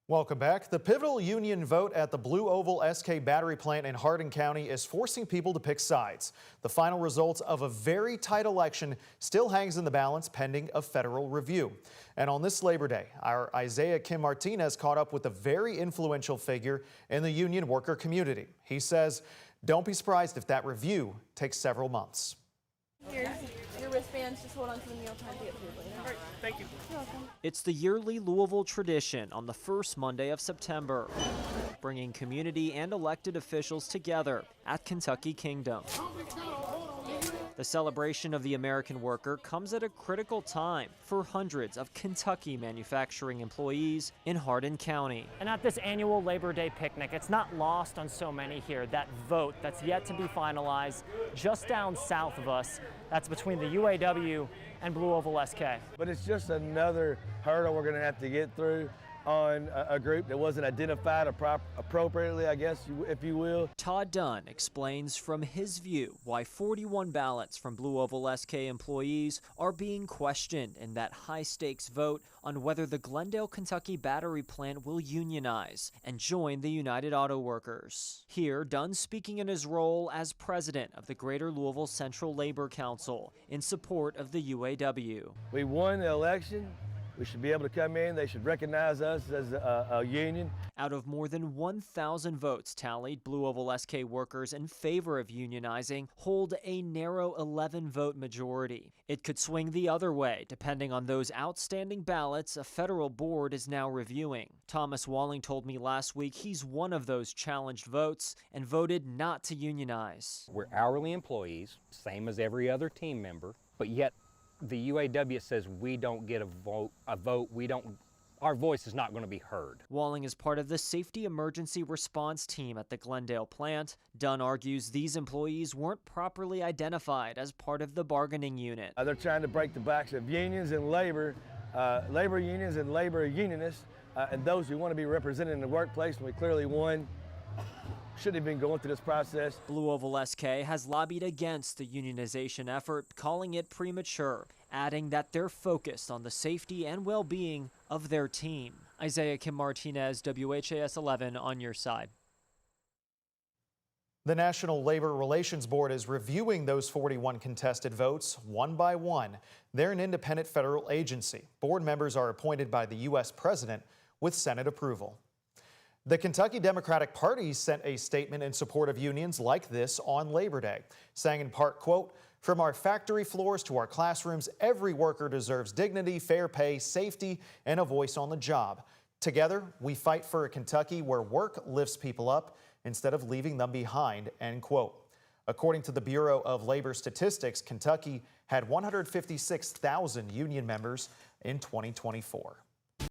Welcome back. The pivotal union vote at the BlueOval SK battery plant in Hardin County is forcing people to pick sides. The final results of a very tight election still hangs in the balance pending a federal review. And on this Labor Day, our Isaiah Kim Martinez caught up with a very influential figure in the union worker community. He says, don't be surprised if that review takes several months. Here's your wristbands. Just hold on to them. You'll time to get through later. All right, thank you. You're welcome. It's the yearly Louisville tradition on the first Monday of September, bringing community and elected officials together at Kentucky Kingdom. The celebration of the American worker comes at a critical time for hundreds of Kentucky manufacturing employees in Hardin County. And at this annual Labor Day picnic, it's not lost on so many here, that vote that's yet to be finalized just down south of us. That's between the UAW and BlueOval SK. But it's just another hurdle we're going to have to get through on a group that wasn't identified appropriately, I guess, if you will. Todd Dunn explains from his view why 41 ballots from BlueOval SK employees are being questioned in that high-stakes vote on whether the Glendale, Kentucky battery plant will unionize and join the United Auto Workers. Here, Dunn speaking in his role as president of the Greater Louisville Central Labor Council in support of the UAW. We won the election. We should be able to come in. They should recognize us as a union. Out of more than 1,000 votes tallied, BlueOval SK workers in favor of unionizing hold a narrow 11-vote majority. It could swing the other way, depending on those outstanding ballots a federal board is now reviewing. Thomas Walling told me last week he's one of those challenged votes and voted not to unionize. We're hourly employees, same as every other team member, but yet the UAW says we don't get a vote, our voice is not going to be heard. Walling is part of the safety emergency response team at the Glendale plant. Dunn argues these employees weren't properly identified as part of the bargaining unit. They're trying to break the backs of unions and labor unions and labor unionists, and those who want to be represented in the workplace, and we clearly won. Shouldn't have been going through this process. BlueOval SK has lobbied against the unionization effort, calling it premature, adding that they're focused on the safety and well-being of their team. Isaiah Kim Martinez, WHAS 11 on your side. The National Labor Relations Board is reviewing those 41 contested votes one by one. They're an independent federal agency. Board members are appointed by the U.S. President with Senate approval. The Kentucky Democratic Party sent a statement in support of unions like this on Labor Day, saying in part, quote, "From our factory floors to our classrooms, every worker deserves dignity, fair pay, safety, and a voice on the job. Together, we fight for a Kentucky where work lifts people up instead of leaving them behind," end quote. According to the Bureau of Labor Statistics, Kentucky had 156,000 union members in 2024.